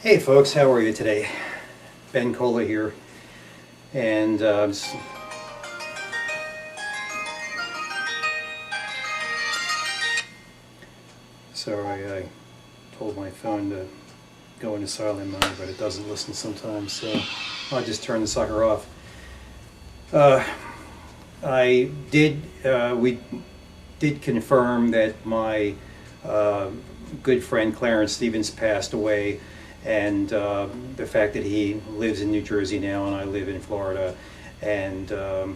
Hey folks, how are you today? Ben Cola here, and sorry I told my phone to go into silent mode, but it doesn't listen sometimes, so I'll just turn the sucker off. Uh, we did confirm that my good friend Clarence Stevens passed away, and the fact that he lives in New Jersey now and I live in Florida, and the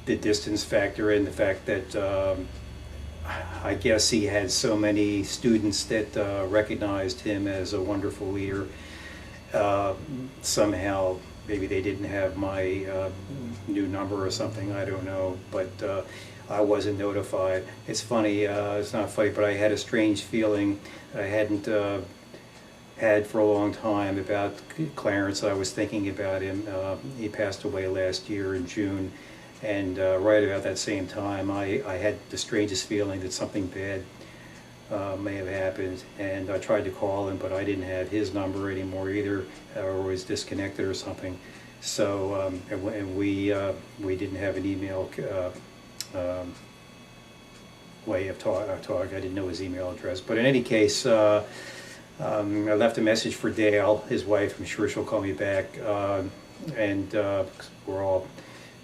distance factor and the fact that I guess he had so many students that recognized him as a wonderful leader. Somehow, maybe they didn't have my new number or something, I don't know, but I wasn't notified. It's funny, it's not funny, but I had a strange feeling that I hadn't had for a long time about Clarence. I was thinking about him. He passed away last year in June, and right about that same time I had the strangest feeling that something bad may have happened, and I tried to call him, but I didn't have his number anymore either, or was disconnected or something. So and we didn't have an email way of talk. I didn't know his email address, but in any case, I left a message for Dale, his wife. I'm sure she'll call me back, and we're all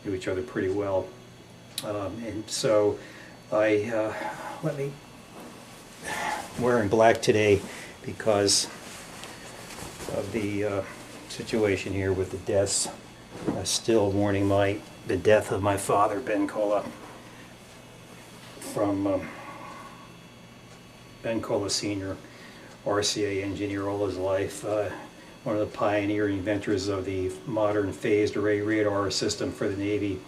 knew each other pretty well, and so let me. I'm wearing black today because of the situation here with the deaths. Still mourning the death of my father, Ben Cola, from Ben Cola Sr., RCA engineer all his life, one of the pioneering inventors of the modern phased array radar system for the Navy,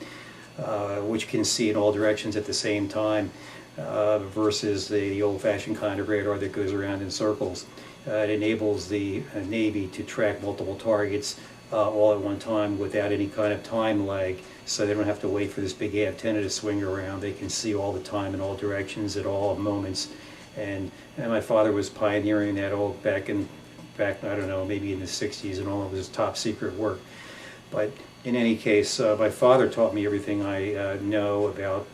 which can see in all directions at the same time, versus the old-fashioned kind of radar that goes around in circles. It enables the Navy to track multiple targets all at one time without any kind of time lag, so they don't have to wait for this big antenna to swing around. They can see all the time in all directions at all moments. And my father was pioneering that all back I don't know, maybe in the 60s, and all of his top secret work. But in any case, my father taught me everything I know about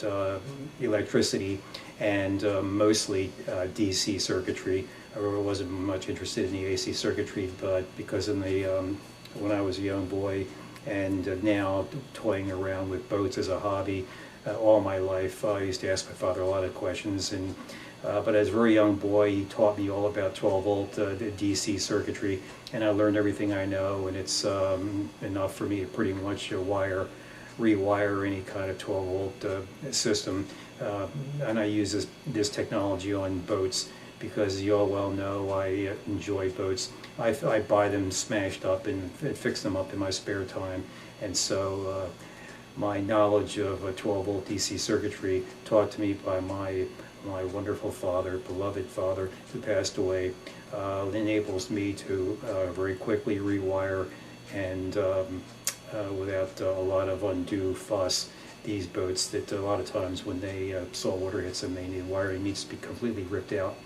electricity, and mostly DC circuitry. I really wasn't much interested in the AC circuitry, but because when I was a young boy, and now toying around with boats as a hobby all my life, I used to ask my father a lot of questions. And but as a very young boy, he taught me all about 12-volt DC circuitry, and I learned everything I know, and it's enough for me to pretty much rewire any kind of 12-volt system. And I use this technology on boats because you all well know I enjoy boats. I buy them smashed up and fix them up in my spare time, and so my knowledge of 12-volt DC circuitry, taught to me by my wonderful father, beloved father, who passed away, enables me to very quickly rewire and without a lot of undue fuss these boats that a lot of times when salt water hits them, the wiring needs to be completely ripped out.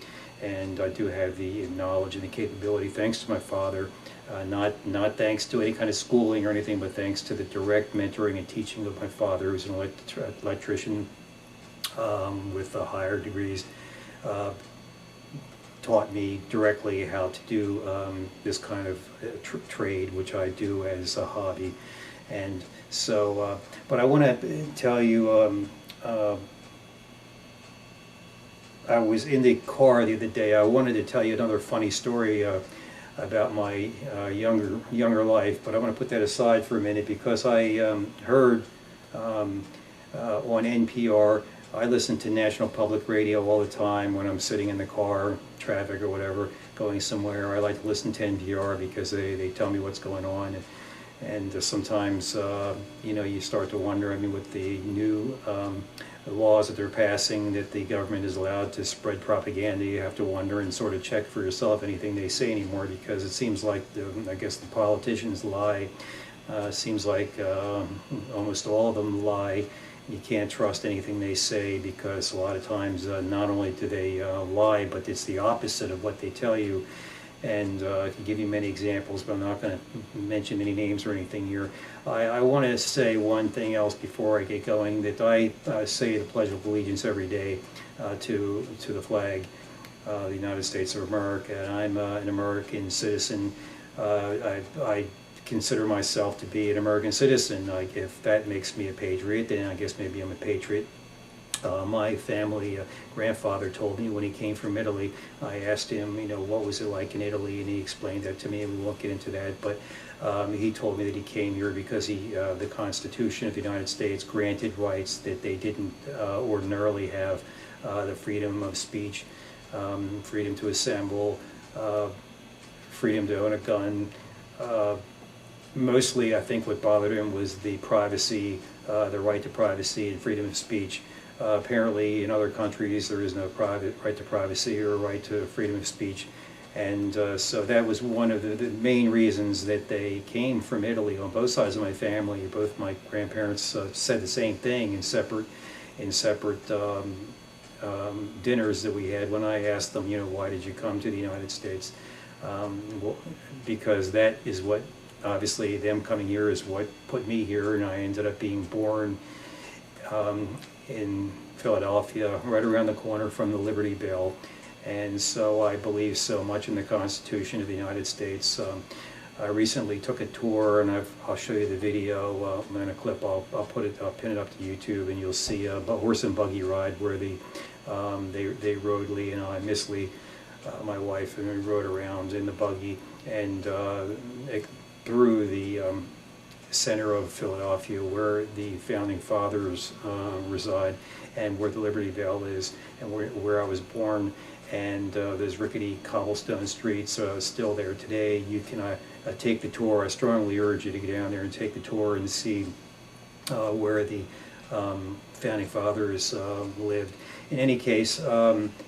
And I do have the knowledge and the capability, thanks to my father, not thanks to any kind of schooling or anything, but thanks to the direct mentoring and teaching of my father, who's an electrician with higher degrees, taught me directly how to do this kind of trade, which I do as a hobby. And so, but I want to tell you, I was in the car the other day. I wanted to tell you another funny story about my younger life, but I want to put that aside for a minute because I heard on NPR. I listen to National Public Radio all the time when I'm sitting in the car, traffic or whatever, going somewhere. I like to listen to NPR because they tell me what's going on, and sometimes you start to wonder. I mean, with the new laws that they're passing, that the government is allowed to spread propaganda, you have to wonder and sort of check for yourself anything they say anymore, because it seems like I guess the politicians lie. Seems like almost all of them lie. You can't trust anything they say, because a lot of times not only do they lie, but it's the opposite of what they tell you. And I can give you many examples, but I'm not going to mention any names or anything here. I want to say one thing else before I get going, that I say the Pledge of Allegiance every day to the flag of the United States of America, and I'm an American citizen. I consider myself to be an American citizen. Like, if that makes me a patriot, then I guess maybe I'm a patriot. My family grandfather told me when he came from Italy, I asked him, you know, what was it like in Italy, and he explained that to me, and we won't get into that, but he told me that he came here because the Constitution of the United States granted rights that they didn't ordinarily have, the freedom of speech, freedom to assemble, freedom to own a gun. Mostly, I think what bothered him was the privacy, the right to privacy and freedom of speech. Apparently, in other countries, there is no right to privacy or right to freedom of speech. And so that was one of the main reasons that they came from Italy. On both sides of my family, both my grandparents said the same thing in separate dinners that we had when I asked them, you know, why did you come to the United States? Well, because that is what, obviously, them coming here is what put me here, and I ended up being born in Philadelphia, right around the corner from the Liberty Bell. And so I believe so much in the Constitution of the United States. I recently took a tour, and I'll show you the video in a clip. I'll pin it up to YouTube, and you'll see a horse and buggy ride where they rode, Lee and I, Miss Lee, my wife, and we rode around in the buggy and through the center of Philadelphia, where the founding fathers reside, and where the Liberty Bell is, and where I was born. And those rickety cobblestone streets still there today. You can take the tour. I strongly urge you to get down there and take the tour and see where the founding fathers lived. In any case,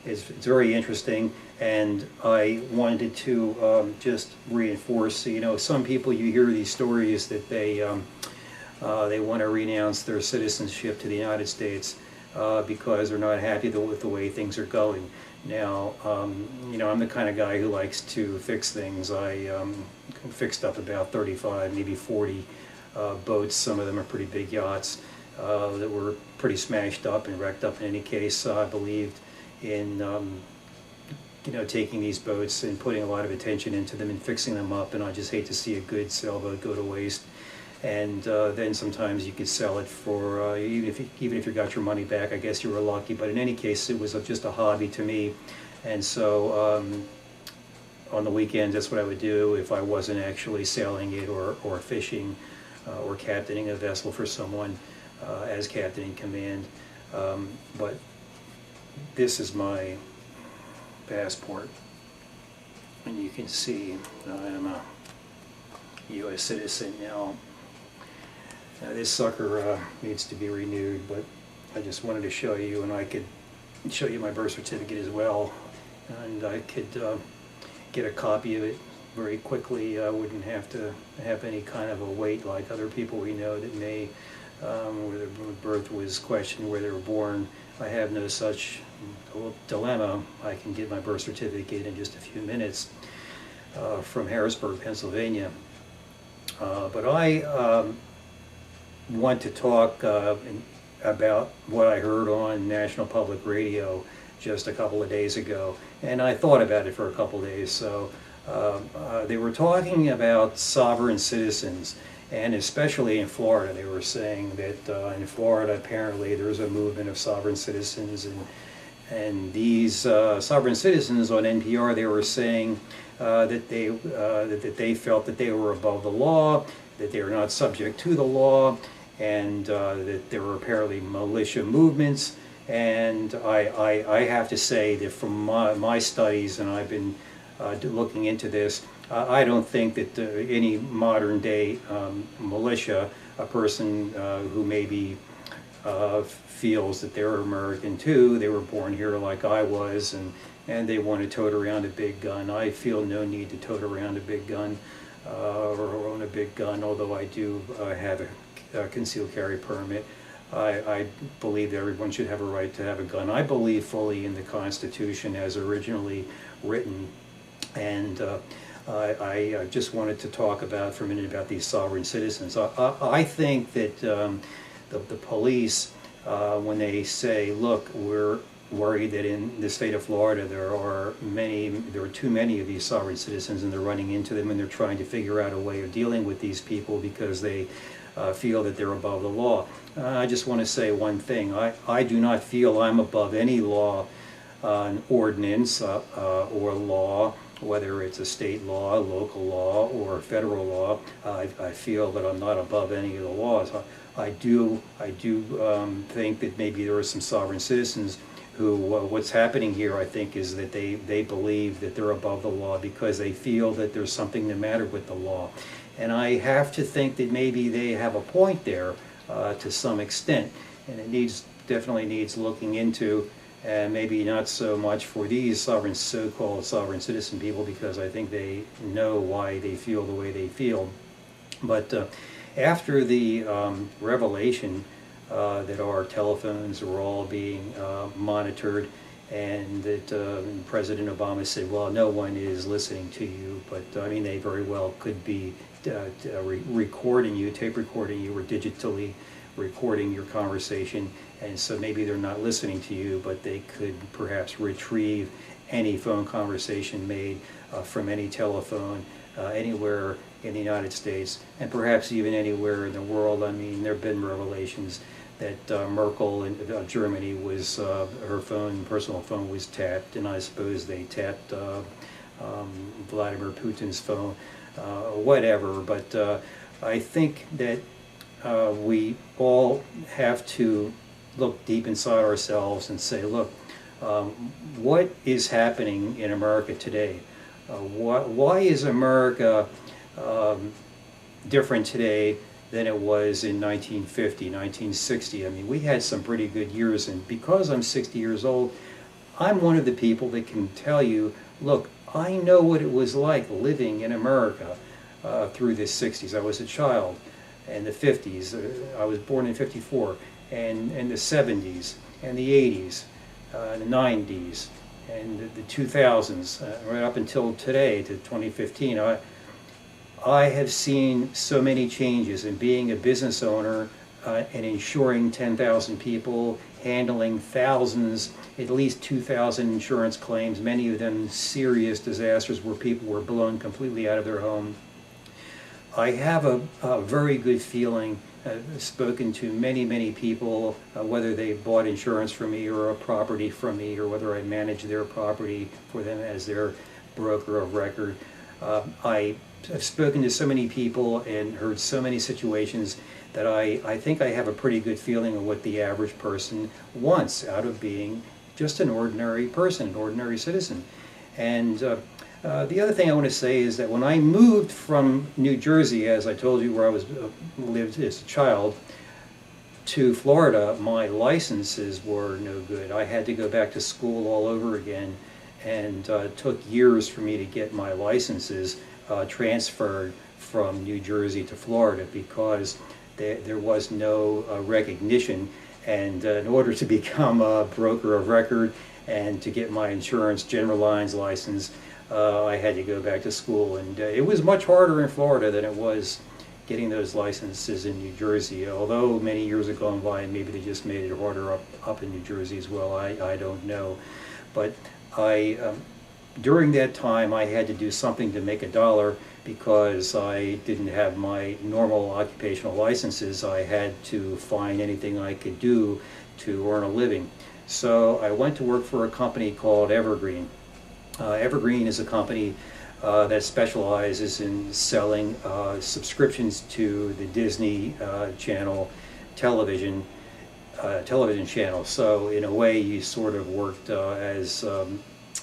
it's very interesting, and I wanted to just reinforce, you know, some people, you hear these stories that they want to renounce their citizenship to the United States because they're not happy with the way things are going. Now, you know, I'm the kind of guy who likes to fix things. I fixed up about 35, maybe 40 boats. Some of them are pretty big yachts that were pretty smashed up and wrecked up. In any case, I believed in you know, taking these boats and putting a lot of attention into them and fixing them up, and I just hate to see a good sailboat go to waste. And then sometimes you could sell it for, even if you got your money back, I guess you were lucky. But in any case, it was just a hobby to me. And so on the weekends, that's what I would do if I wasn't actually sailing it or fishing or captaining a vessel for someone as captain in command. But this is my passport. And you can see I am a U.S. citizen now. Now this sucker needs to be renewed, but I just wanted to show you, and I could show you my birth certificate as well, and I could get a copy of it very quickly. I wouldn't have to have any kind of a wait like other people we know that may, where their birth was questioned, where they were born. I have no such dilemma. I can get my birth certificate in just a few minutes from Harrisburg, Pennsylvania. But I want to talk about what I heard on National Public Radio just a couple of days ago, and I thought about it for a couple of days. So they were talking about sovereign citizens, and especially in Florida. They were saying that in Florida apparently there's a movement of sovereign citizens, and these sovereign citizens on NPR, they were saying that they felt that they were above the law, that they were not subject to the law, and that there were apparently militia movements. And I have to say that from my studies, and I've been looking into this, I don't think that any modern day militia, a person who maybe feels that they're American too, they were born here like I was, and they want to tote around a big gun. I feel no need to tote around a big gun or own a big gun, although I do have a concealed carry permit. I believe that everyone should have a right to have a gun. I believe fully in the Constitution as originally written, And I just wanted to talk about for a minute about these sovereign citizens. I think that the police, when they say, look, we're worried that in the state of Florida there are too many of these sovereign citizens, and they're running into them, and they're trying to figure out a way of dealing with these people because they feel that they're above the law. I just want to say one thing. I do not feel I'm above any law, an ordinance or law, whether it's a state law, local law, or federal law. I feel that I'm not above any of the laws. I do think that maybe there are some sovereign citizens who, what's happening here, I think, is that they believe that they're above the law because they feel that there's something the matter with the law. And I have to think that maybe they have a point there to some extent, and it definitely needs looking into, and maybe not so much for these so-called sovereign citizen people, because I think they know why they feel the way they feel. But after the revelation that our telephones are all being monitored, and that President Obama said, well, no one is listening to you, but I mean, they very well could be recording you, tape recording you, or digitally recording your conversation, and so maybe they're not listening to you, but they could perhaps retrieve any phone conversation made from any telephone anywhere in the United States, and perhaps even anywhere in the world. I mean, there have been revelations that Merkel in Germany was, her personal phone was tapped, and I suppose they tapped Vladimir Putin's phone, whatever. But I think that we all have to look deep inside ourselves and say, look, what is happening in America today? Why is America different today than it was in 1950, 1960? I mean, we had some pretty good years, and because I'm 60 years old, I'm one of the people that can tell you, look, I know what it was like living in America through the 60s. I was a child in the 50s. I was born in 54, and in the 70s, and the 80s, the 90s, and the 2000s, right up until today, to 2015. I have seen so many changes in being a business owner and insuring 10,000 people, handling thousands, at least 2,000 insurance claims, many of them serious disasters where people were blown completely out of their home. I have a very good feeling. I've spoken to many people, whether they bought insurance from me or a property from me, or whether I manage their property for them as their broker of record. I have spoken to so many people and heard so many situations that I think I have a pretty good feeling of what the average person wants out of being just an ordinary person, an ordinary citizen. And the other thing I want to say is that when I moved from New Jersey, as I told you, where I lived as a child, to Florida, my licenses were no good. I had to go back to school all over again, and it took years for me to get my licenses transferred from New Jersey to Florida, because there was no recognition. And in order to become a broker of record and to get my insurance general lines license, I had to go back to school, and it was much harder in Florida than it was getting those licenses in New Jersey. Although many years have gone by, and maybe they just made it harder up in New Jersey as well. I don't know. But during that time, I had to do something to make a dollar, because I didn't have my normal occupational licenses. I had to find anything I could do to earn a living. So I went to work for a company called Evergreen. Evergreen is a company that specializes in selling subscriptions to the Disney Channel television channel. So in a way, you sort of worked as a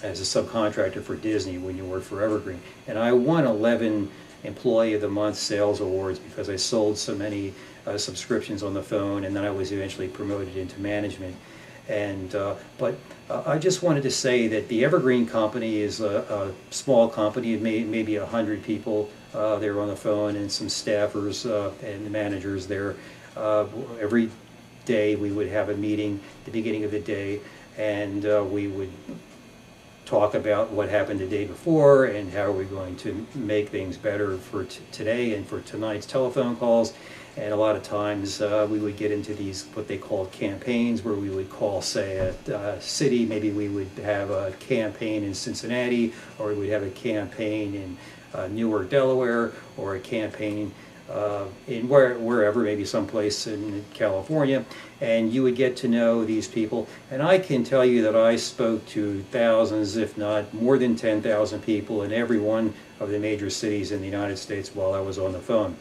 subcontractor for Disney when you worked for Evergreen. And I won 11 Employee of the Month sales awards because I sold so many subscriptions on the phone, and then I was eventually promoted into management. And but I just wanted to say that the Evergreen company is a small company of maybe 100 people there on the phone, and some staffers and managers there. Every day we would have a meeting at the beginning of the day, and we would talk about what happened the day before and how we're going to make things better for today and for tonight's telephone calls. And a lot of times we would get into these, what they called campaigns, where we would call, say, a city. Maybe we would have a campaign in Cincinnati, or we would have a campaign in Newark, Delaware, or a campaign in wherever, maybe someplace in California, and you would get to know these people. And I can tell you that I spoke to thousands, if not more than 10,000 people in every one of the major cities in the United States while I was on the phone.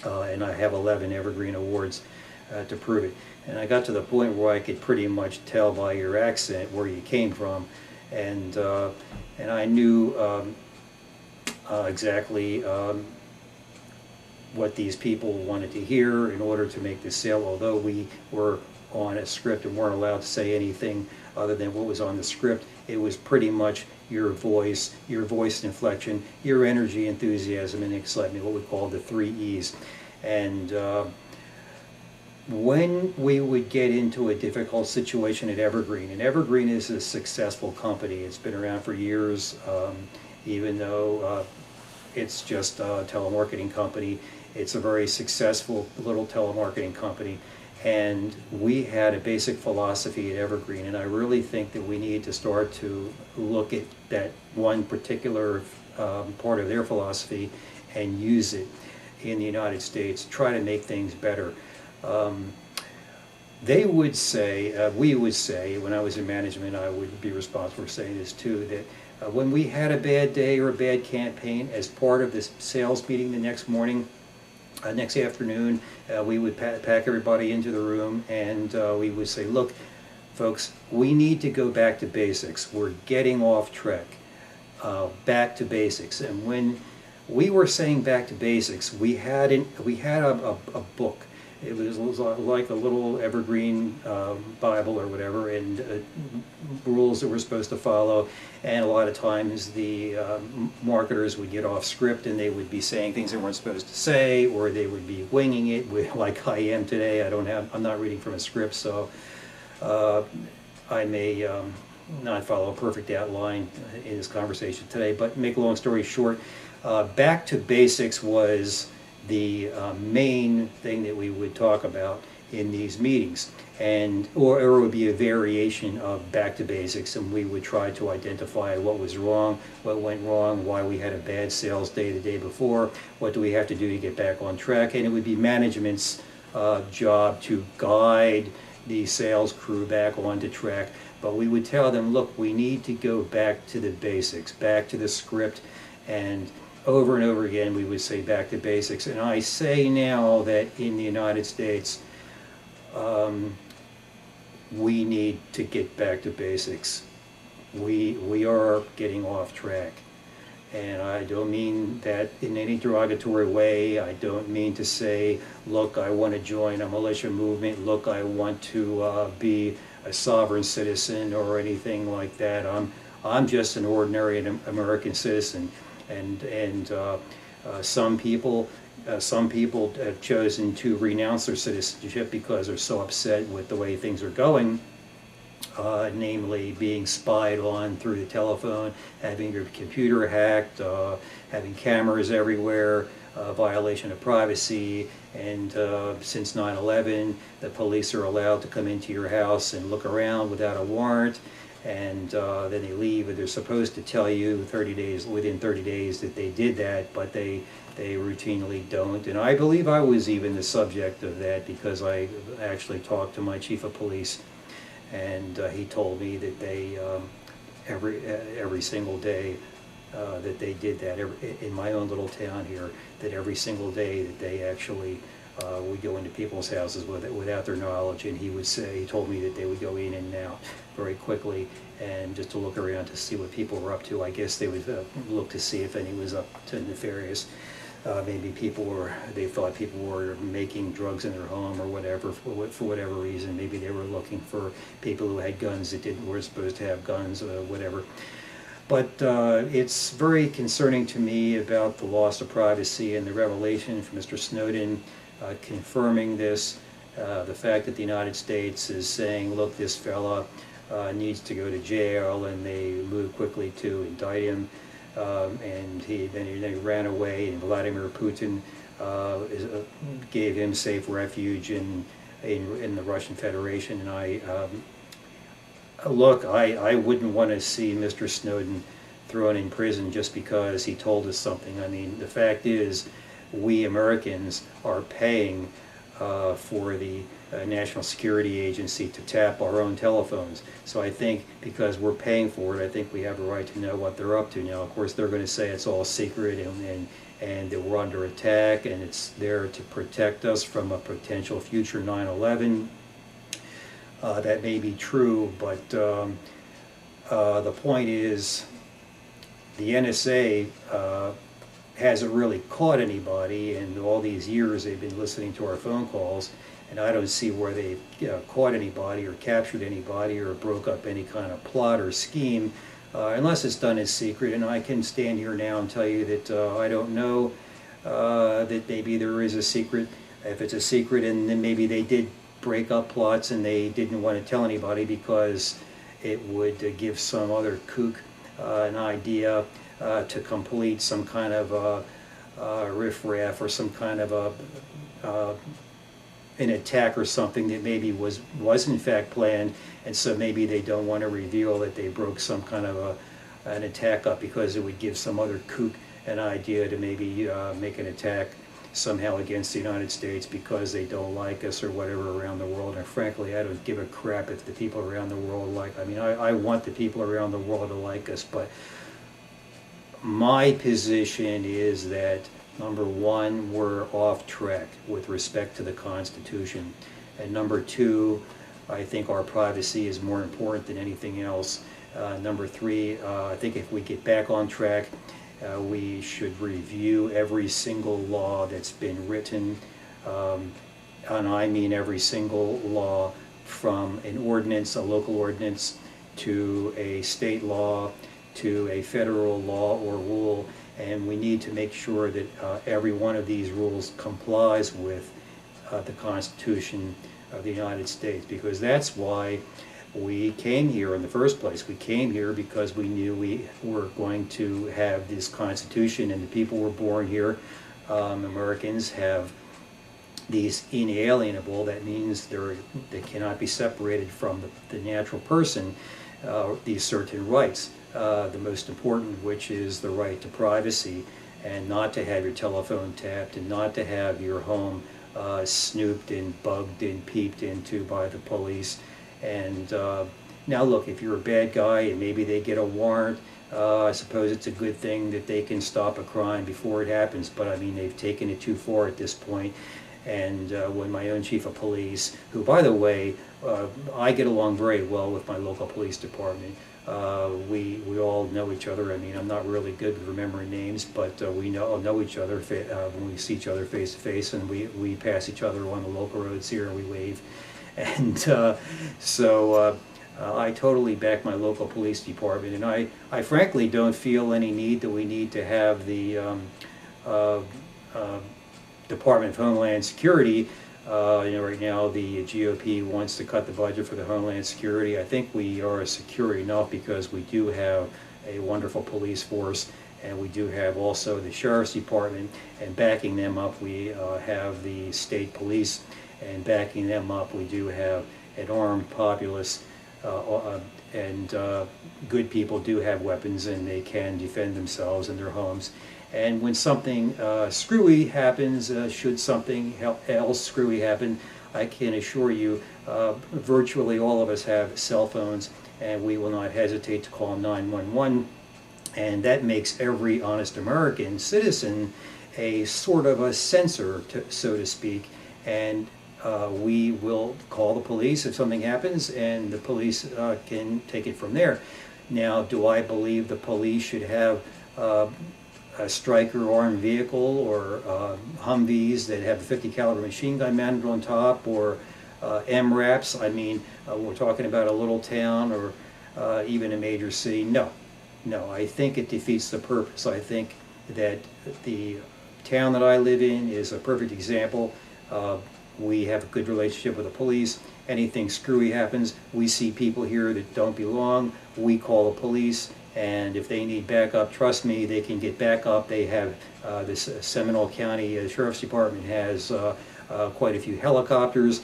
And I have 11 Evergreen Awards to prove it. And I got to the point where I could pretty much tell by your accent where you came from, and I knew exactly what these people wanted to hear in order to make the sale. Although we were on a script and weren't allowed to say anything other than what was on the script, it was pretty much your voice inflection, your energy, enthusiasm, and excitement, what we call the 3 E's. And when we would get into a difficult situation at Evergreen, and Evergreen is a successful company, it's been around for years, even though it's just a telemarketing company. It's a very successful little telemarketing company, and we had a basic philosophy at Evergreen, and I really think that we need to start to look at that one particular part of their philosophy and use it in the United States, try to make things better. They would say, we would say, when I was in management, I would be responsible for saying this too, that when we had a bad day or a bad campaign, as part of this sales meeting the next morning, next afternoon, we would pack everybody into the room, and we would say, look, folks, we need to go back to basics. We're getting off track. Back to basics. And when we were saying back to basics, we had a book. It was like a little Evergreen Bible or whatever, and rules that we're supposed to follow. And a lot of times the marketers would get off script and they would be saying things they weren't supposed to say, or they would be winging it, like I am today. I'm not reading from a script, so I may not follow a perfect outline in this conversation today. But make a long story short, back to basics was the main thing that we would talk about in these meetings, and or it would be a variation of back to basics, and we would try to identify what was wrong, what went wrong, why we had a bad sales day the day before, what do we have to do to get back on track. And it would be management's job to guide the sales crew back onto track. But we would tell them, look, we need to go back to the basics, back to the script, and over and over again we would say back to basics. And I say now that in the United States we need to get back to basics. We are getting off track, and I don't mean that in any derogatory way. I don't mean to say, look, I want to join a militia movement, look, I want to be a sovereign citizen or anything like that. I'm just an ordinary American citizen. And some people have chosen to renounce their citizenship because they're so upset with the way things are going, namely being spied on through the telephone, having your computer hacked, having cameras everywhere, violation of privacy. And since 9/11, the police are allowed to come into your house and look around without a warrant. And then they leave, and they're supposed to tell you within 30 days that they did that, but they routinely don't. And I believe I was even the subject of that, because I actually talked to my chief of police, and he told me that they every single day that they did that in my own little town here, that every single day that they actually would go into people's houses without their knowledge. And he told me that they would go in and out very quickly, and just to look around to see what people were up to. I guess they would look to see if any was up to nefarious. Maybe they thought people were making drugs in their home or whatever, for whatever reason. Maybe they were looking for people who had guns that weren't supposed to have guns, or whatever. But it's very concerning to me about the loss of privacy and the revelation from Mr. Snowden confirming this. The fact that the United States is saying, look, this fella needs to go to jail, and they move quickly to indict him. And then he ran away, and Vladimir Putin gave him safe refuge in the Russian Federation. And I wouldn't want to see Mr. Snowden thrown in prison just because he told us something. I mean, the fact is, we Americans are paying for the National Security Agency to tap our own telephones. So I think because we're paying for it, I think we have a right to know what they're up to. Now, of course, they're going to say it's all secret and that we're under attack, and it's there to protect us from a potential future 9/11. That may be true, but the point is, the NSA hasn't really caught anybody, and all these years they've been listening to our phone calls, and I don't see where they've caught anybody or captured anybody or broke up any kind of plot or scheme, unless it's done in secret. And I can stand here now and tell you that I don't know that maybe there is a secret. If it's a secret, and then maybe they did break up plots and they didn't want to tell anybody because it would give some other kook an idea to complete some kind of riffraff or some kind of an attack or something that maybe was in fact planned, and so maybe they don't want to reveal that they broke some kind of an attack up because it would give some other kook an idea to maybe make an attack somehow against the United States because they don't like us or whatever around the world. And frankly, I don't give a crap if the people around the world like. I mean, I want the people around the world to like us, but my position is that, number one, we're off track with respect to the Constitution, and number two, I think our privacy is more important than anything else. Number three, I think if we get back on track, we should review every single law that's been written, and I mean every single law, from an ordinance, a local ordinance, to a state law, to a federal law or rule, and we need to make sure that every one of these rules complies with the Constitution of the United States, because that's why we came here in the first place. We came here because we knew we were going to have this Constitution, and the people were born here. Americans have these inalienable, that means they cannot be separated from the natural person, these certain rights. The most important, which is the right to privacy, and not to have your telephone tapped, and not to have your home snooped and bugged and peeped into by the police. And now look, if you're a bad guy and maybe they get a warrant, I suppose it's a good thing that they can stop a crime before it happens, but I mean, they've taken it too far at this point. And when my own chief of police, who, by the way, I get along very well with my local police department. We all know each other. I mean, I'm not really good with remembering names, but we know each other when we see each other face to face, and we pass each other on the local roads here, and we wave. And so I totally back my local police department, and I frankly don't feel any need that we need to have the Department of Homeland Security. Right now the GOP wants to cut the budget for the Homeland Security. I think we are secure enough because we do have a wonderful police force, and we do have also the Sheriff's Department, and backing them up we have the state police, and backing them up we do have an armed populace, and good people do have weapons, and they can defend themselves in their homes. And when something screwy happens, should something else screwy happen, I can assure you virtually all of us have cell phones, and we will not hesitate to call 911. And that makes every honest American citizen a sort of a censor, so to speak. And we will call the police if something happens, and the police can take it from there. Now, do I believe the police should have a Stryker armed vehicle, or Humvees that have a 50 caliber machine gun mounted on top, or MRAPs? I mean, we're talking about a little town or even a major city. No, I think it defeats the purpose. I think that the town that I live in is a perfect example. We have a good relationship with the police, anything screwy happens, we see people here that don't belong, we call the police, and if they need backup, trust me, they can get backup. They have, this Seminole County Sheriff's Department has quite a few helicopters,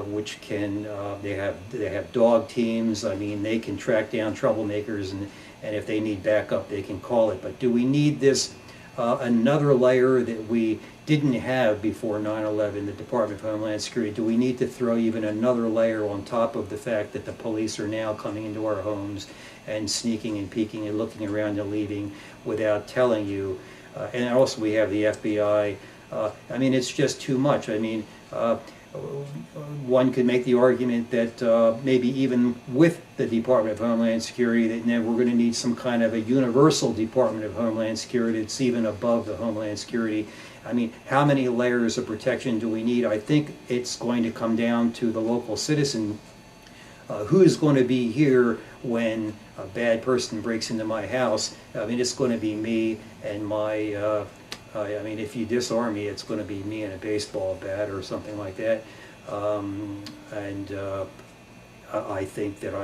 which can, they have dog teams. I mean, they can track down troublemakers, and if they need backup, they can call it. But do we need this another layer that we didn't have before 9/11, the Department of Homeland Security? Do we need to throw even another layer on top of the fact that the police are now coming into our homes and sneaking and peeking and looking around and leaving without telling you? And also we have the FBI. I mean, it's just too much. I mean, one could make the argument that maybe even with the Department of Homeland Security, that now we're going to need some kind of a universal Department of Homeland Security that's even above the Homeland Security. I mean, how many layers of protection do we need? I think it's going to come down to the local citizen. Who is going to be here when a bad person breaks into my house? I mean, it's going to be me and my I mean, if you disarm me, it's going to be me and a baseball bat or something like that. I think that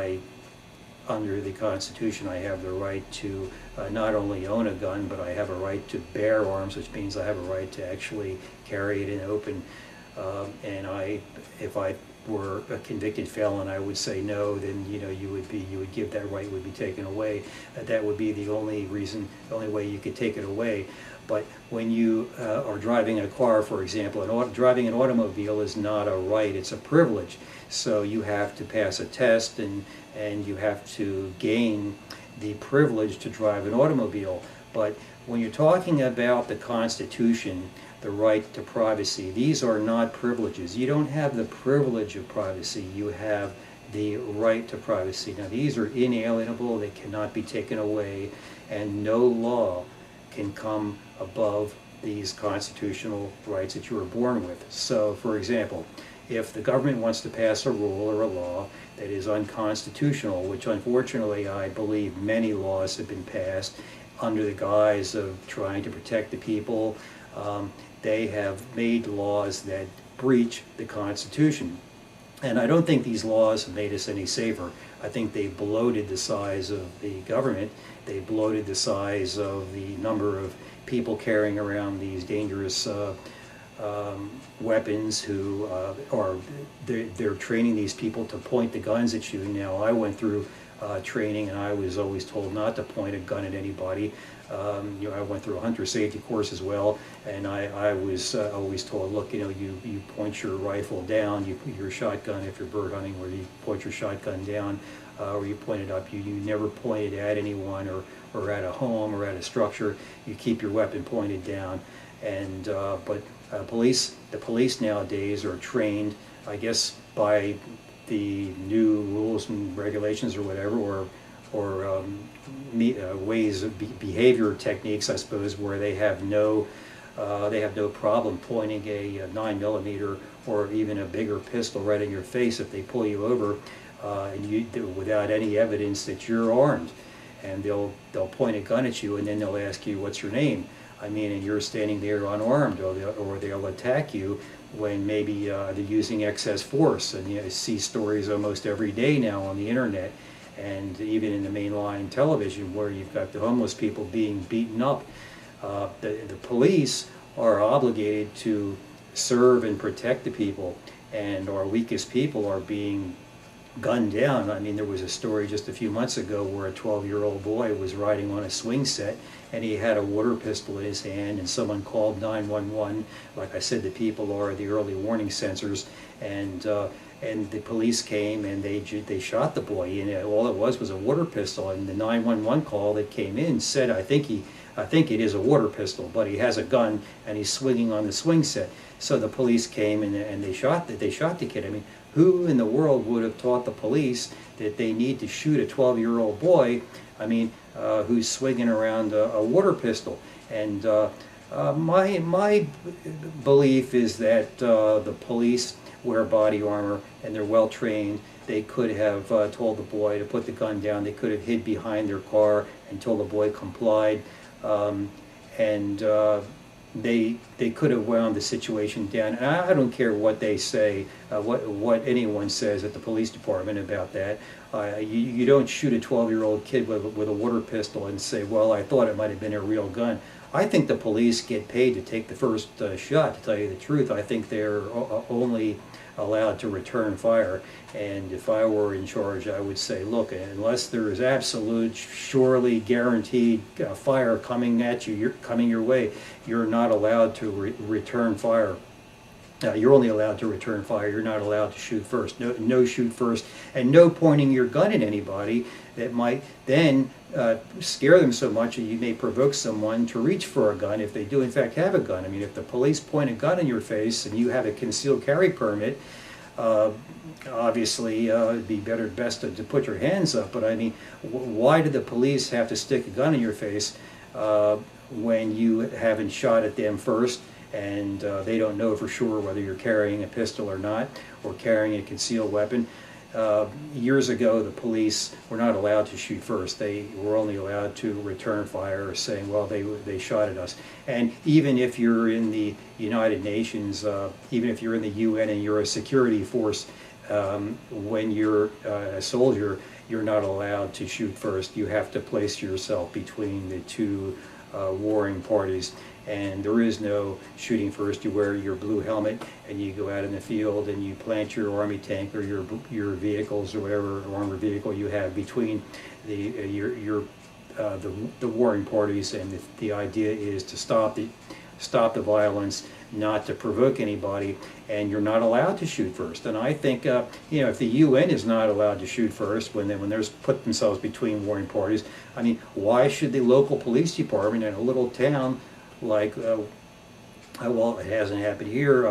under the Constitution, I have the right to not only own a gun, but I have a right to bear arms, which means I have a right to actually carry it in open. And if I were a convicted felon, I would say no. Then you would give that right, would be taken away. That would be the only way you could take it away. But when you are driving a car, for example, driving an automobile is not a right, it's a privilege. So you have to pass a test, and you have to gain the privilege to drive an automobile. But when you're talking about the Constitution, the right to privacy, these are not privileges. You don't have the privilege of privacy, you have the right to privacy. Now, these are inalienable, they cannot be taken away, and no law can come above these constitutional rights that you were born with. So, for example, if the government wants to pass a rule or a law that is unconstitutional, which unfortunately I believe many laws have been passed under the guise of trying to protect the people, they have made laws that breach the Constitution. And I don't think these laws have made us any safer. I think they bloated the size of the government. They bloated the size of the number of people carrying around these dangerous weapons who they're training these people to point the guns at you. Now, I went through training, and I was always told not to point a gun at anybody. I went through a hunter safety course as well, and I was always told, look, you point your rifle down, your shotgun, if you're bird hunting, where you point your shotgun down, or you point it up. You never point it at anyone or at a home or at a structure. You keep your weapon pointed down. And but the police nowadays are trained, I guess, by the new rules and regulations or whatever, or ways of behavior techniques, I suppose, where they have no problem pointing a 9mm or even a bigger pistol right in your face if they pull you over, and without any evidence that you're armed, and they'll point a gun at you, and then they'll ask you, what's your name? I mean, and you're standing there unarmed, or they'll attack you when maybe they're using excess force. And you see stories almost every day now on the internet, and even in the mainline television, where you've got the homeless people being beaten up. The police are obligated to serve and protect the people, and our weakest people are being gunned down. I mean, there was a story just a few months ago where a 12-year-old boy was riding on a swing set, and he had a water pistol in his hand, and someone called 911. Like I said, the people are the early warning sensors, and the police came, and they shot the boy, and all it was a water pistol. And the 911 call that came in said, I think it is a water pistol, but he has a gun and he's swinging on the swing set. So the police came, and they shot the kid. I mean, who in the world would have taught the police that they need to shoot a 12-year-old boy, I mean, who's swinging around a water pistol? And my belief is that the police wear body armor, and they're well trained. They could have told the boy to put the gun down. They could have hid behind their car until the boy complied. they could have wound the situation down. And I don't care what they say, what anyone says at the police department about that. You don't shoot a 12-year-old kid with a water pistol and say, well, I thought it might have been a real gun. I think the police get paid to take the first shot, to tell you the truth. I think they're only allowed to return fire. And if I were in charge, I would say, look, unless there is absolute, surely guaranteed fire coming at you, coming your way, you're not allowed to return fire. You're only allowed to return fire. You're not allowed to shoot first. No shoot first, and no pointing your gun at anybody that might then scare them so much that you may provoke someone to reach for a gun if they do in fact have a gun. I mean, if the police point a gun in your face and you have a concealed carry permit, obviously it'd be best to put your hands up. But I mean, why do the police have to stick a gun in your face when you haven't shot at them first? And they don't know for sure whether you're carrying a pistol or not, or carrying a concealed weapon. Years ago, the police were not allowed to shoot first. They were only allowed to return fire, saying, well, they shot at us. And even if you're in the United Nations, even if you're in the UN and you're a security force, when you're a soldier, you're not allowed to shoot first. You have to place yourself between the two warring parties. And there is no shooting first. You wear your blue helmet and you go out in the field and you plant your army tank or your vehicles or whatever armored vehicle you have between the warring parties. And the idea is to stop the violence, not to provoke anybody, and you're not allowed to shoot first. And I think if the UN is not allowed to shoot first when they're put themselves between warring parties, I mean, why should the local police department in a little town like, well, it hasn't happened here,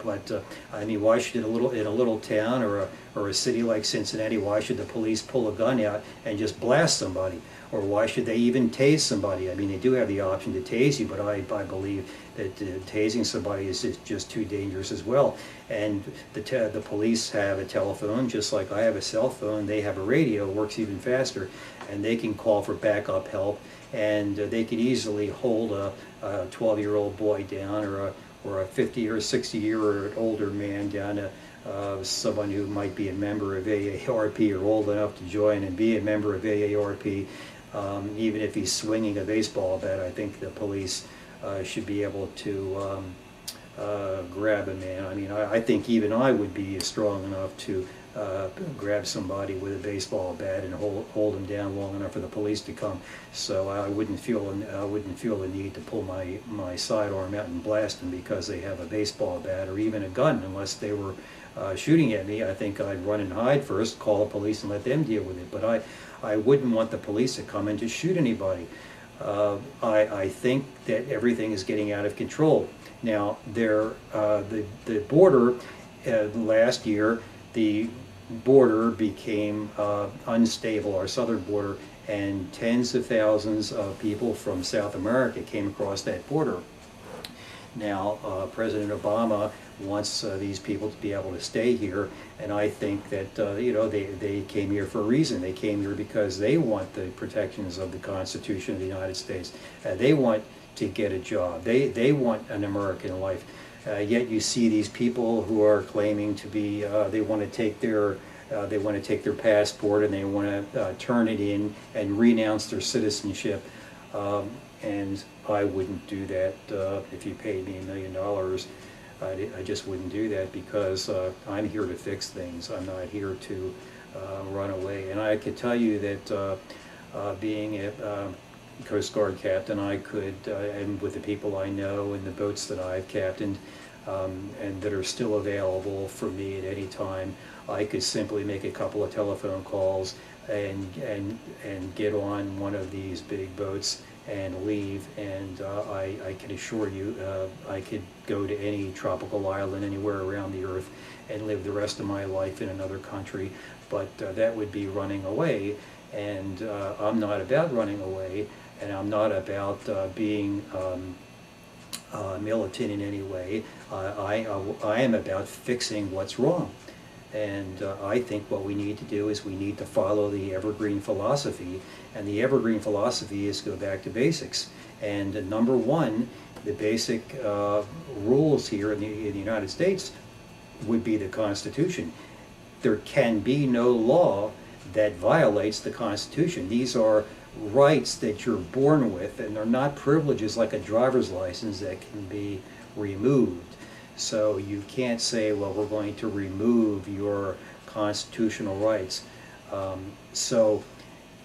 but I mean, why should in a little town or a city like Cincinnati, why should the police pull a gun out and just blast somebody? Or why should they even tase somebody? I mean, they do have the option to tase you, but I believe that tasing somebody is just too dangerous as well. And the police have a telephone, just like I have a cell phone. They have a radio, works even faster, and they can call for backup help. And they could easily hold a 12-year-old boy down, or a 50 or 60-year-old older man down to someone who might be a member of AARP or old enough to join and be a member of AARP. Even if he's swinging a baseball bat, I think the police should be able to grab a man. I mean, I think even I would be strong enough to grab somebody with a baseball bat and hold him down long enough for the police to come. So I wouldn't feel the need to pull my sidearm out and blast them because they have a baseball bat or even a gun, unless they were shooting at me. I think I'd run and hide first, call the police and let them deal with it. But I wouldn't want the police to come and just shoot anybody. I think that everything is getting out of control. Now, the border, last year, the border became unstable, our southern border, and tens of thousands of people from South America came across that border. Now, President Obama wants these people to be able to stay here, and I think that they came here for a reason. They came here because they want the protections of the Constitution of the United States. They want to get a job. They want an American life. Yet you see these people who are claiming to be, they want to take their passport and they want to turn it in and renounce their citizenship. And I wouldn't do that if you paid me $1 million. I just wouldn't do that, because I'm here to fix things. I'm not here to run away. And I could tell you that being a Coast Guard captain, I could, and with the people I know and the boats that I've captained, and that are still available for me at any time, I could simply make a couple of telephone calls and get on one of these big boats and leave, and I can assure you I could go to any tropical island anywhere around the earth and live the rest of my life in another country. But that would be running away, and I'm not about running away, and I'm not about being militant in any way. I am about fixing what's wrong. And I think what we need to do is we need to follow the evergreen philosophy, and the evergreen philosophy is go back to basics. And number one the basic rules here in the United States would be the Constitution. There can be no law that violates the Constitution. These are rights that you're born with, and they're not privileges like a driver's license that can be removed. So you can't say, well, we're going to remove your constitutional rights. So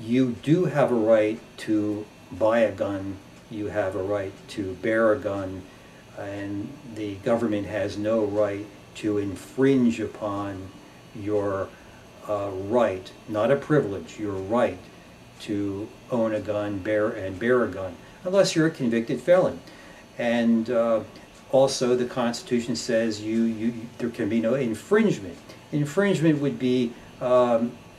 you do have a right to buy a gun, you have a right to bear a gun, and the government has no right to infringe upon your right, not a privilege, your right to own a gun, bear a gun, unless you're a convicted felon. And also the Constitution says there can be no infringement. Infringement would be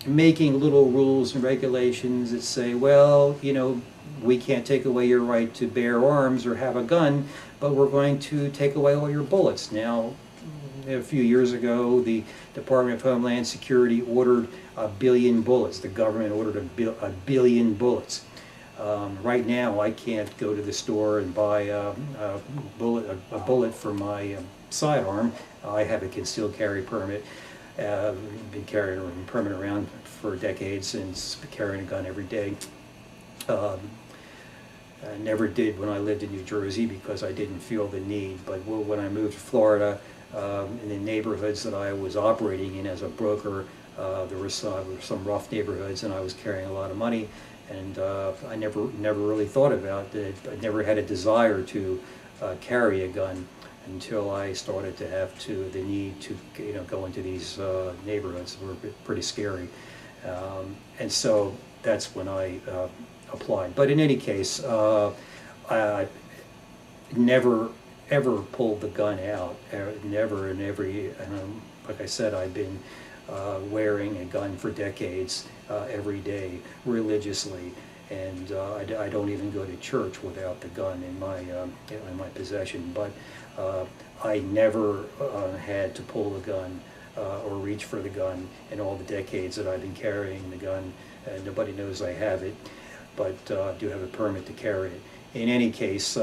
making little rules and regulations that say, well, you know, we can't take away your right to bear arms or have a gun, but we're going to take away all your bullets. Now, a few years ago, the Department of Homeland Security ordered 1 billion bullets. The government ordered a billion bullets. Right now, I can't go to the store and buy a bullet for my sidearm. I have a concealed carry permit. Been carrying a permit around for decades and carrying a gun every day. I never did when I lived in New Jersey because I didn't feel the need. But when I moved to Florida, in the neighborhoods that I was operating in as a broker, there were some rough neighborhoods, and I was carrying a lot of money. And I never really thought about it. I never had a desire to carry a gun until I started to have the need to go into these neighborhoods that were pretty scary. And so that's when I applied. But in any case, I never ever pulled the gun out. Never in every, like I said, I've been wearing a gun for decades, every day, religiously, and I don't even go to church without the gun in my possession. But I never had to pull the gun or reach for the gun in all the decades that I've been carrying the gun. Nobody knows I have it, but I do have a permit to carry it. In any case,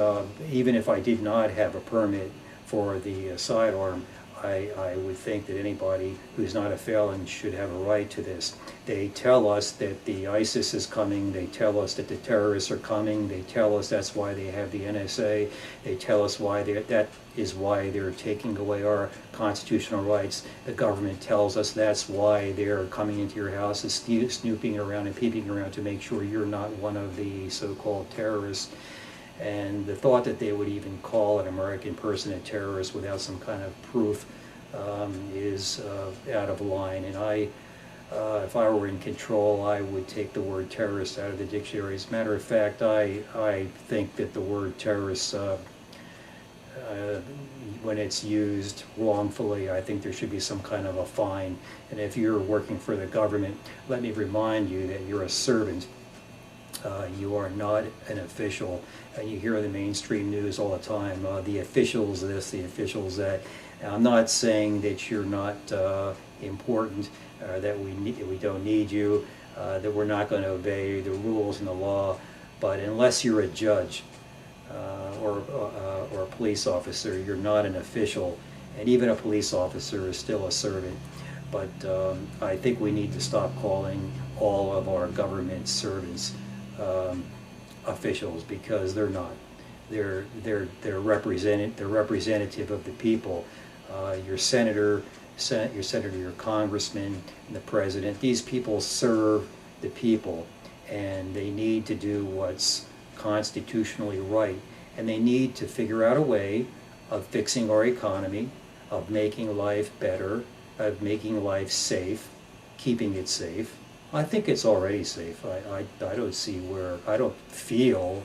even if I did not have a permit for the sidearm, I would think that anybody who's not a felon should have a right to this. They tell us that the ISIS is coming, they tell us that the terrorists are coming, they tell us that's why they have the NSA, they tell us that is why they're taking away our constitutional rights. The government tells us that's why they're coming into your house and snooping around and peeping around to make sure you're not one of the so-called terrorists. And the thought that they would even call an American person a terrorist without some kind of proof is out of line. And if I were in control, I would take the word terrorist out of the dictionary. As a matter of fact, I think that the word terrorist, when it's used wrongfully, I think there should be some kind of a fine. And if you're working for the government, let me remind you that you're a servant. You are not an official. You hear the mainstream news all the time, the officials this, the officials that. Now, I'm not saying that you're not important, that we don't need you, that we're not going to obey the rules and the law, but unless you're a judge or a police officer, you're not an official, and even a police officer is still a servant. But I think we need to stop calling all of our government servants officials, because they're not. They're representative of the people. Your senator, your congressman, and the president. These people serve the people, and they need to do what's constitutionally right. And they need to figure out a way of fixing our economy, of making life better, of making life safe, keeping it safe. I think it's already safe. I don't see where, I don't feel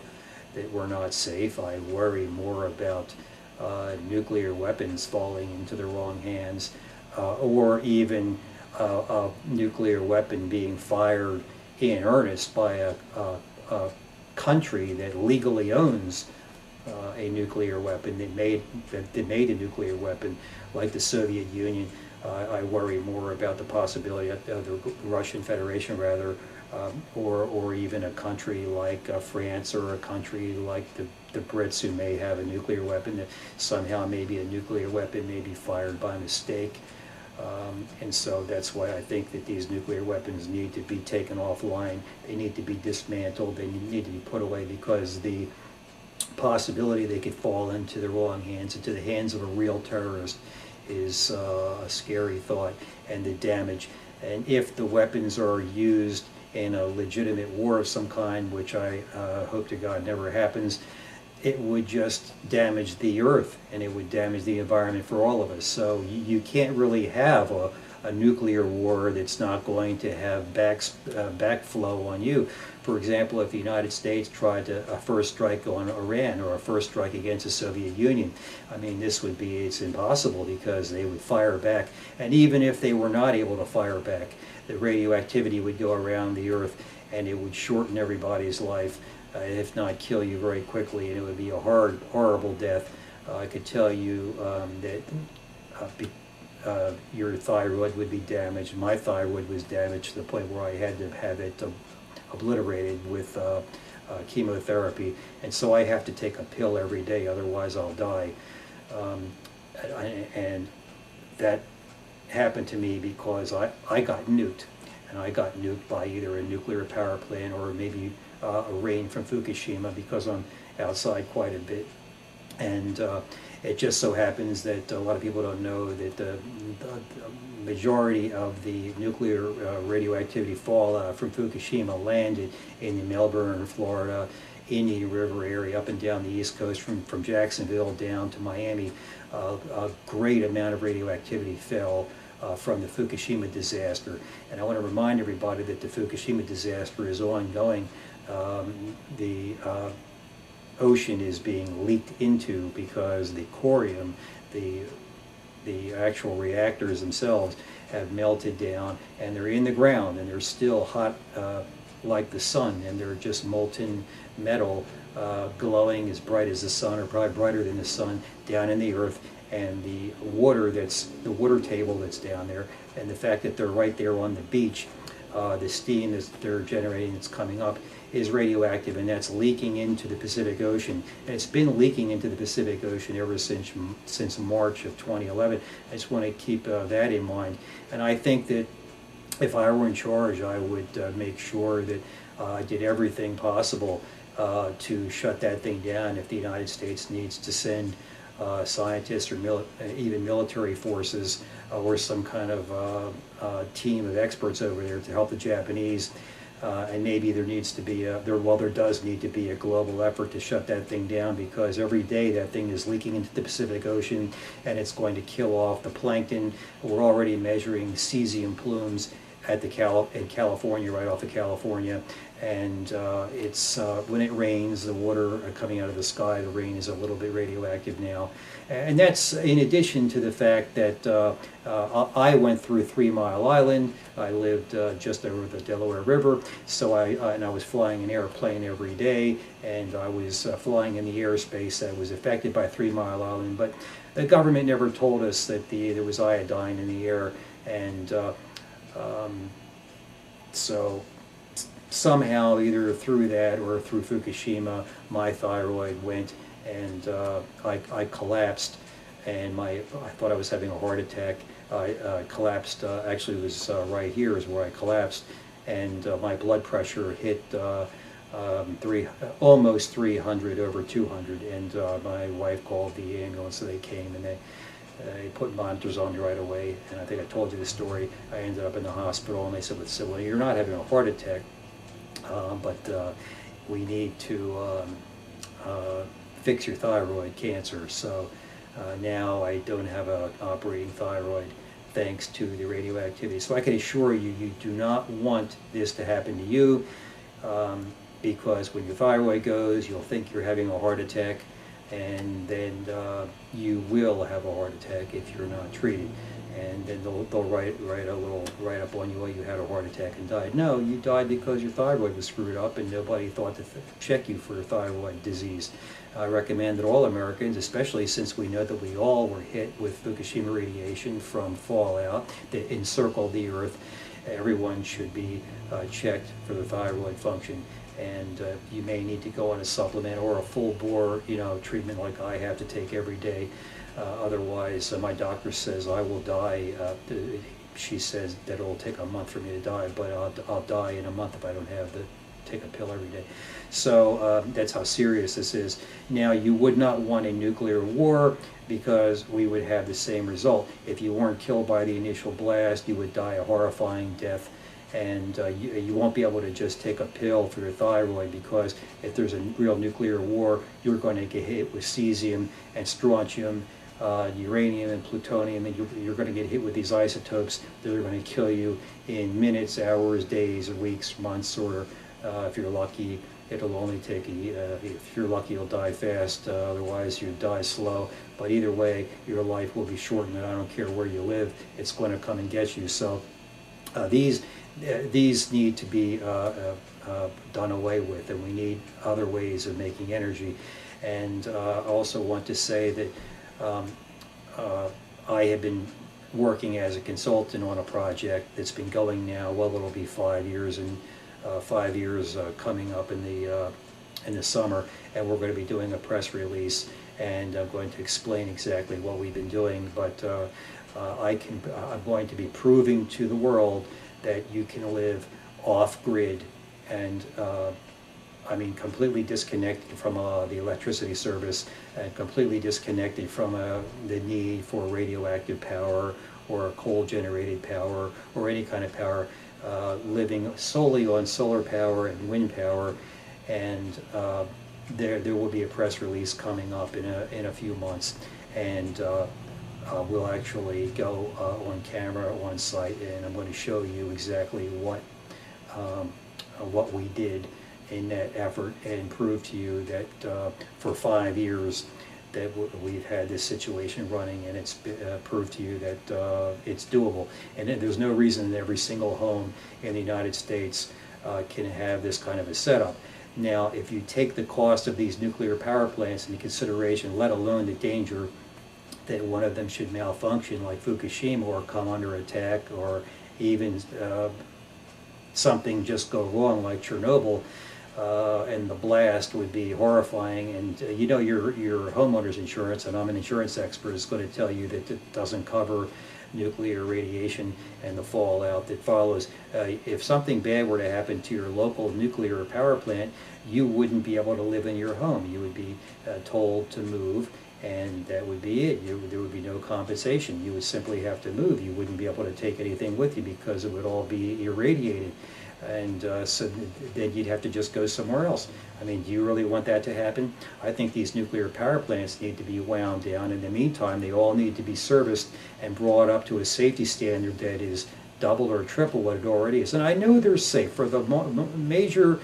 that we're not safe. I worry more about nuclear weapons falling into the wrong hands, or even a nuclear weapon being fired in earnest by a country that legally owns a nuclear weapon, that made a nuclear weapon, like the Soviet Union. I worry more about the possibility of the Russian Federation, rather, or even a country like France, or a country like the Brits, who may have a nuclear weapon, that somehow maybe a nuclear weapon may be fired by mistake. And so that's why I think that these nuclear weapons need to be taken offline. They need to be dismantled. They need to be put away, because the possibility they could fall into the wrong hands, into the hands of a real terrorist, is a scary thought. And the damage, and if the weapons are used in a legitimate war of some kind, which I hope to God never happens, it would just damage the earth, and it would damage the environment for all of us. So you can't really have a nuclear war that's not going to have backflow on you. For example, if the United States tried to a first strike on Iran, or a first strike against the Soviet Union, I mean, it's impossible, because they would fire back. And even if they were not able to fire back, the radioactivity would go around the earth, and it would shorten everybody's life, if not kill you very quickly, and it would be a horrible death. I could tell you that your thyroid would be damaged. My thyroid was damaged to the point where I had to have it obliterated with chemotherapy, and so I have to take a pill every day, otherwise I'll die. And that happened to me because I got nuked, and I got nuked by either a nuclear power plant, or maybe a rain from Fukushima, because I'm outside quite a bit. And it just so happens that a lot of people don't know that the majority of the nuclear radioactivity fallout from Fukushima landed in Melbourne, Florida, Indian River area, up and down the East Coast, from Jacksonville down to Miami. A great amount of radioactivity fell from the Fukushima disaster. And I want to remind everybody that the Fukushima disaster is ongoing. The ocean is being leaked into, because the corium, the actual reactors themselves, have melted down, and they're in the ground, and they're still hot like the sun, and they're just molten metal, glowing as bright as the sun, or probably brighter than the sun, down in the earth. And the water table that's down there, and the fact that they're right there on the beach, the steam that they're generating that's coming up is radioactive, and that's leaking into the Pacific Ocean. And it's been leaking into the Pacific Ocean ever since March of 2011. I just want to keep that in mind. And I think that if I were in charge, I would make sure that I did everything possible to shut that thing down. If the United States needs to send scientists, or even military forces, or some kind of team of experts over there to help the Japanese, and maybe there needs to be there does need to be a global effort to shut that thing down, because every day that thing is leaking into the Pacific Ocean, and it's going to kill off the plankton. We're already measuring cesium plumes in California, right off of California, and it's when it rains, the water coming out of the sky, the rain is a little bit radioactive now. And that's in addition to the fact that I went through 3 Mile Island. I lived just over the Delaware River, so I was flying an airplane every day, and I was flying in the airspace that was affected by 3 Mile Island. But the government never told us that there was iodine in the air, and so somehow, either through that or through Fukushima, my thyroid went, and I collapsed, and I thought I was having a heart attack. I collapsed, actually it was right here is where I collapsed, and my blood pressure hit almost 300 over 200, and my wife called the ambulance, so they came, and they put monitors on me right away. And I think I told you the story. I ended up in the hospital, and they said, well, you're not having a heart attack, but we need to fix your thyroid cancer. So now I don't have an operating thyroid, thanks to the radioactivity. So I can assure you, you do not want this to happen to you, because when your thyroid goes, you'll think you're having a heart attack, and then you will have a heart attack if you're not treated. and then they'll write a little write-up on you, well, you had a heart attack and died. No, you died because your thyroid was screwed up and nobody thought to check you for thyroid disease. I recommend that all Americans, especially since we know that we all were hit with Fukushima radiation from fallout that encircled the Earth, everyone should be checked for the thyroid function. And you may need to go on a supplement or a full-bore, treatment like I have to take every day. Otherwise, my doctor says I will die. She says that it'll take a month for me to die, but I'll die in a month if I don't have to take a pill every day. So that's how serious this is. Now, you would not want a nuclear war because we would have the same result. If you weren't killed by the initial blast, you would die a horrifying death. And you won't be able to just take a pill for your thyroid, because if there's a real nuclear war, you're going to get hit with cesium and strontium, uranium and plutonium, and you're going to get hit with these isotopes that are going to kill you in minutes, hours, days, or weeks, months, or if you're lucky, it'll only take if you're lucky, you'll die fast, otherwise you die slow. But either way, your life will be shortened, and I don't care where you live, it's going to come and get you. So these need to be done away with, and we need other ways of making energy. And I also want to say that I have been working as a consultant on a project that's been going now, well, it'll be 5 years, and 5 years coming up in the summer, and we're going to be doing a press release, and I'm going to explain exactly what we've been doing. But I'm going to be proving to the world that you can live off-grid and I mean completely disconnected from the electricity service, and completely disconnected from the need for radioactive power or coal-generated power or any kind of power, living solely on solar power and wind power. And there will be a press release coming up in a few months, and we'll actually go on camera on site, and I'm going to show you exactly what we did in that effort, and prove to you that for 5 years that we've had this situation running, and it's proved to you that it's doable. And there's no reason that every single home in the United States can have this kind of a setup. Now, if you take the cost of these nuclear power plants into consideration, let alone the danger that one of them should malfunction like Fukushima, or come under attack, or even something just go wrong like Chernobyl, and the blast would be horrifying. And your homeowner's insurance, and I'm an insurance expert, is going to tell you that it doesn't cover nuclear radiation and the fallout that follows. If something bad were to happen to your local nuclear power plant, you wouldn't be able to live in your home. You would be told to move, and that would be it. There would be no compensation. You would simply have to move. You wouldn't be able to take anything with you because it would all be irradiated. And so then you'd have to just go somewhere else. I mean, do you really want that to happen? I think these nuclear power plants need to be wound down. In the meantime, they all need to be serviced and brought up to a safety standard that is double or triple what it already is. And I know they're safe. For the major,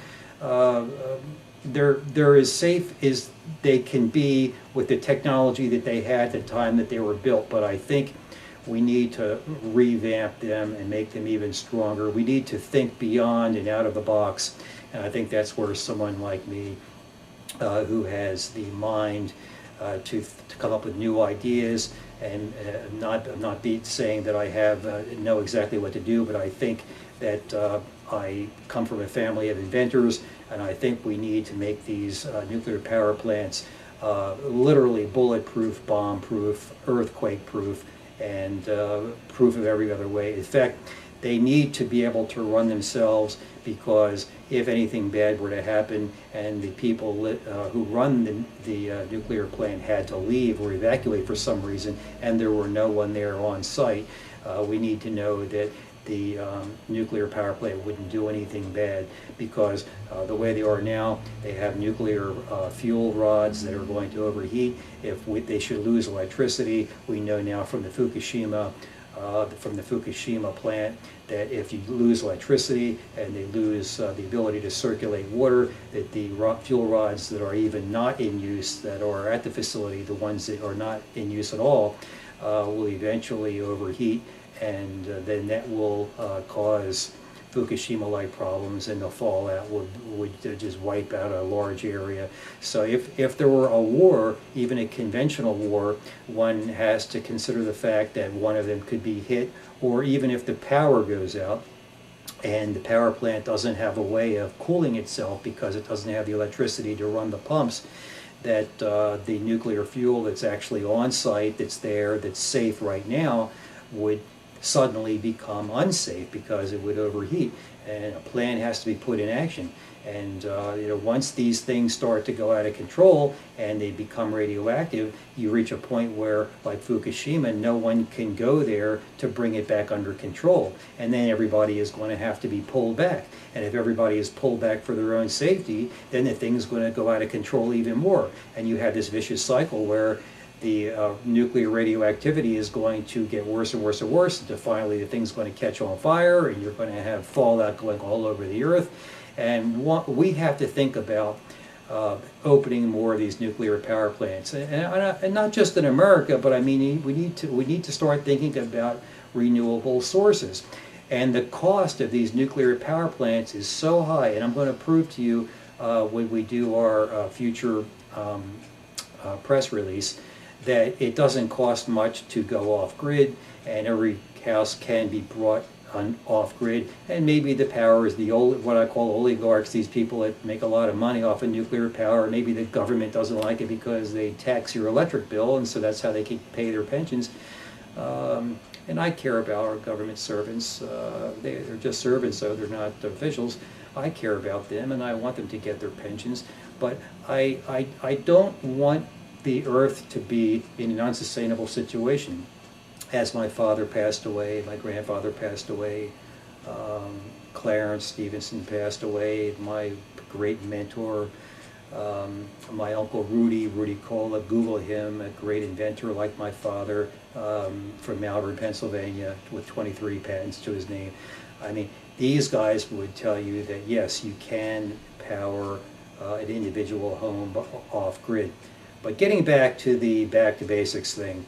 they're as safe as they can be with the technology that they had at the time that they were built. But I think we need to revamp them and make them even stronger. We need to think beyond and out of the box. And I think that's where someone like me, who has the mind to come up with new ideas, and not be saying that I know exactly what to do, but I think that I come from a family of inventors, and I think we need to make these nuclear power plants literally bulletproof, bomb-proof, earthquake-proof, and proof of every other way. In fact, they need to be able to run themselves, because if anything bad were to happen and the people who run the nuclear plant had to leave or evacuate for some reason, and there were no one there on site, we need to know that the nuclear power plant wouldn't do anything bad, because the way they are now, they have nuclear fuel rods that are going to overheat. If they should lose electricity, we know now from the Fukushima plant that if you lose electricity and they lose the ability to circulate water, that the fuel rods that are even not in use, that are at the facility, the ones that are not in use at all, will eventually overheat, and then that will cause Fukushima-like problems, and the fallout would just wipe out a large area. So if there were a war, even a conventional war, one has to consider the fact that one of them could be hit, or even if the power goes out and the power plant doesn't have a way of cooling itself because it doesn't have the electricity to run the pumps, that the nuclear fuel that's actually on site, that's there, that's safe right now, would suddenly become unsafe because it would overheat, and a plan has to be put in action. And once these things start to go out of control and they become radioactive, you reach a point where, like Fukushima, no one can go there to bring it back under control, and then everybody is going to have to be pulled back. And if everybody is pulled back for their own safety, then the thing's going to go out of control even more, and you have this vicious cycle where the nuclear radioactivity is going to get worse and worse and worse until finally the thing's going to catch on fire, and you're going to have fallout going all over the earth. And we have to think about opening more of these nuclear power plants, and not just in America, but I mean we need to start thinking about renewable sources. And the cost of these nuclear power plants is so high, and I'm going to prove to you when we do our future press release that it doesn't cost much to go off grid, and every house can be brought off grid, and maybe the power is the old, what I call oligarchs, these people that make a lot of money off of nuclear power. Maybe the government doesn't like it because they tax your electric bill, and so that's how they can pay their pensions. And I care about our government servants. They're just servants, so they're not officials. I care about them, and I want them to get their pensions, but I don't want the earth to be in an unsustainable situation. As my father passed away, my grandfather passed away, Clarence Stevenson passed away, my great mentor, my uncle Rudy Cola, Google him, a great inventor like my father, from Malvern, Pennsylvania, with 23 patents to his name. I mean, these guys would tell you that yes, you can power an individual home off grid. But getting back to the back to basics thing,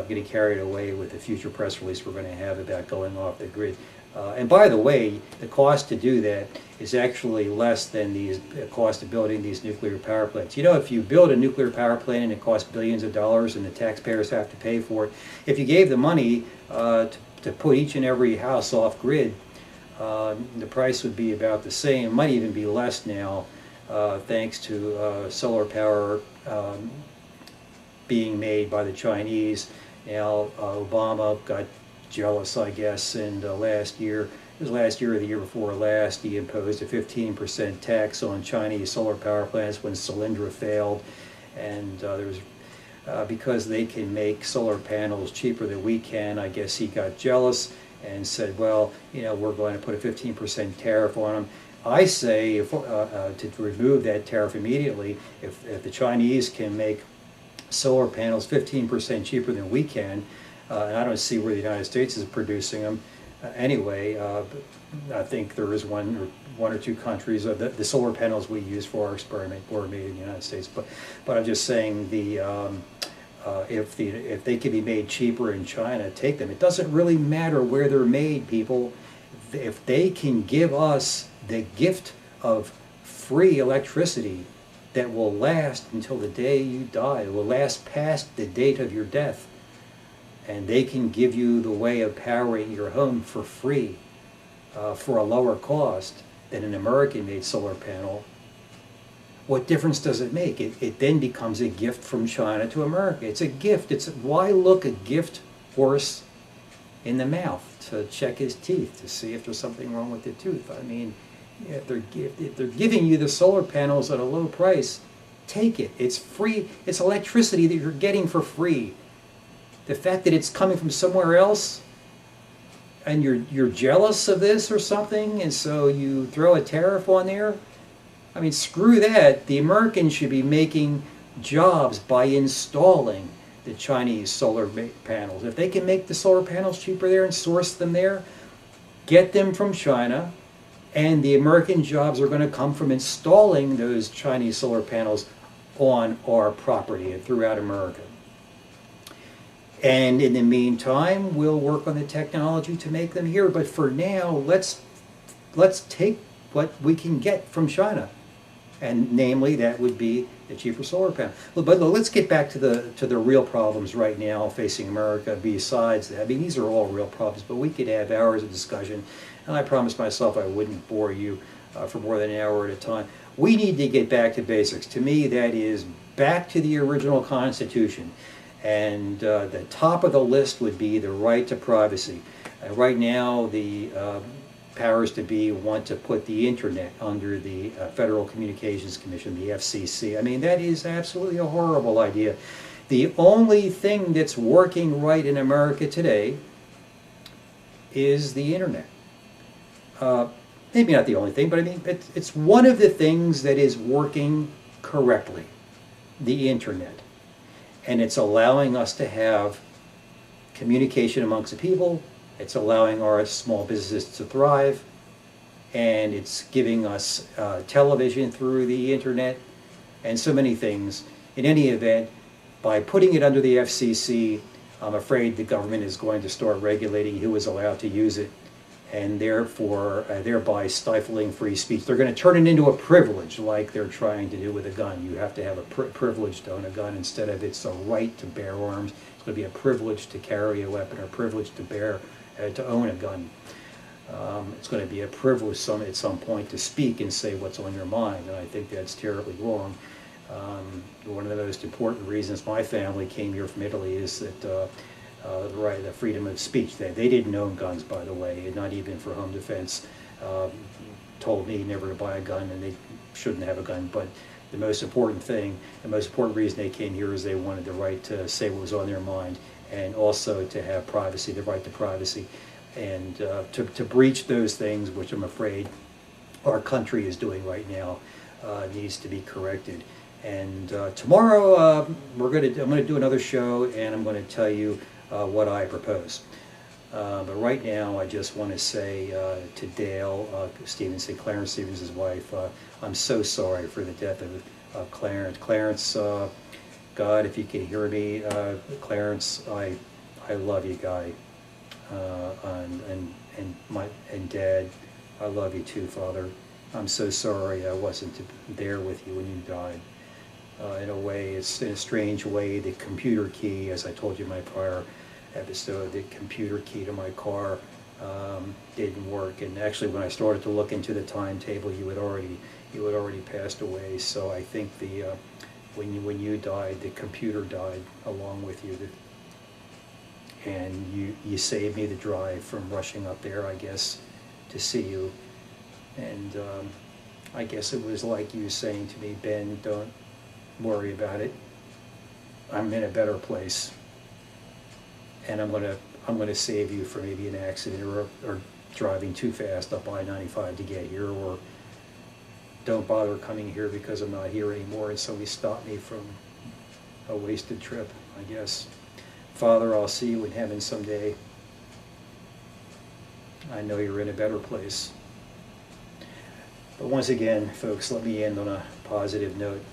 getting carried away with the future press release we're going to have about going off the grid. And by the way, the cost to do that is actually less than the cost of building these nuclear power plants. You know, if you build a nuclear power plant and it costs billions of dollars and the taxpayers have to pay for it, if you gave the money to put each and every house off grid, the price would be about the same. It might even be less now, thanks to solar power being made by the Chinese. Now, Obama got jealous, I guess, and last year, it was last year or the year before last, he imposed a 15% tax on Chinese solar power plants when Solyndra failed, and there was because they can make solar panels cheaper than we can. I guess he got jealous and said, well, you know, we're going to put a 15% tariff on them. I say to remove that tariff immediately. If the Chinese can make solar panels 15% cheaper than we can, and I don't see where the United States is producing them anyway. I think there is one or two countries. The solar panels we use for our experiment were made in the United States. But I'm just saying if they can be made cheaper in China, take them. It doesn't really matter where they're made, people. If they can give us the gift of free electricity that will last until the day you die, it will last past the date of your death, and they can give you the way of powering your home for free, for a lower cost than an American-made solar panel, what difference does it make? It then becomes a gift from China to America. It's a gift. Why look a gift horse in the mouth to check his teeth to see if there's something wrong with the tooth? I mean, if they're giving you the solar panels at a low price, take it. It's free. It's electricity that you're getting for free. The fact that it's coming from somewhere else, and you're jealous of this or something, and so you throw a tariff on there. I mean, screw that. The Americans should be making jobs by installing the Chinese solar panels. If they can make the solar panels cheaper there and source them there, get them from China, and the American jobs are going to come from installing those Chinese solar panels on our property and throughout America. And in the meantime, we'll work on the technology to make them here. But for now, let's take what we can get from China. And namely, that would be the cheaper solar panel. But let's get back to the real problems right now facing America. Besides that, I mean, these are all real problems, but we could have hours of discussion. And I promised myself I wouldn't bore you for more than an hour at a time. We need to get back to basics. To me, that is back to the original Constitution. And the top of the list would be the right to privacy. Right now, the powers to be want to put the internet under the Federal Communications Commission, the FCC. I mean, that is absolutely a horrible idea. The only thing that's working right in America today is the internet. Maybe not the only thing, but I mean, it's one of the things that is working correctly, the internet. And it's allowing us to have communication amongst the people. It's allowing our small businesses to thrive. And it's giving us television through the internet and so many things. In any event, by putting it under the FCC, I'm afraid the government is going to start regulating who is allowed to use it, and therefore, thereby stifling free speech. They're going to turn it into a privilege like they're trying to do with a gun. You have to have a privilege to own a gun instead of it's a right to bear arms. It's going to be a privilege to carry a weapon, or a privilege to own a gun. It's going to be a privilege at some point to speak and say what's on your mind, and I think that's terribly wrong. One of the most important reasons my family came here from Italy is that the freedom of speech. They didn't own guns, by the way, not even for home defense. Told me never to buy a gun, and they shouldn't have a gun. But the most important thing, the most important reason they came here is they wanted the right to say what was on their mind, and also to have privacy, the right to privacy. And to breach those things, which I'm afraid our country is doing right now, needs to be corrected. And tomorrow I'm going to do another show, and I'm going to tell you what I propose. But right now, I just want to say to Dale Stevenson, Clarence Stevens' wife, I'm so sorry for the death of Clarence. Clarence, God, if you can hear me, Clarence, I love you, guy. And Dad, I love you too, Father. I'm so sorry I wasn't there with you when you died. In a way, it's in a strange way, the computer key, as I told you in my prior episode, the computer key to my car didn't work. And actually, when I started to look into the timetable, you had already passed away. So I think when you died, the computer died along with you. And you saved me the drive from rushing up there, I guess, to see you. And I guess it was like you saying to me, Ben, don't worry about it. I'm in a better place, and I'm gonna save you from maybe an accident or driving too fast up I-95 to get here, or don't bother coming here because I'm not here anymore, and so he stopped me from a wasted trip, I guess. Father, I'll see you in heaven someday. I know you're in a better place. But once again, folks, let me end on a positive note.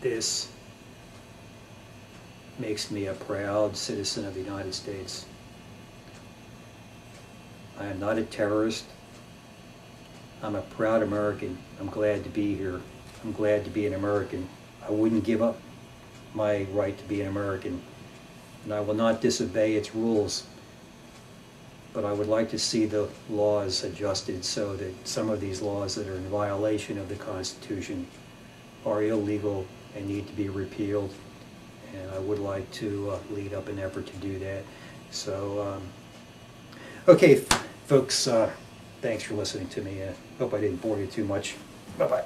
This makes me a proud citizen of the United States. I am not a terrorist. I'm a proud American. I'm glad to be here. I'm glad to be an American. I wouldn't give up my right to be an American, and I will not disobey its rules. But I would like to see the laws adjusted so that some of these laws that are in violation of the Constitution are illegal and need to be repealed. And I would like to lead up an effort to do that. So, okay, folks, thanks for listening to me. I hope I didn't bore you too much. Bye-bye.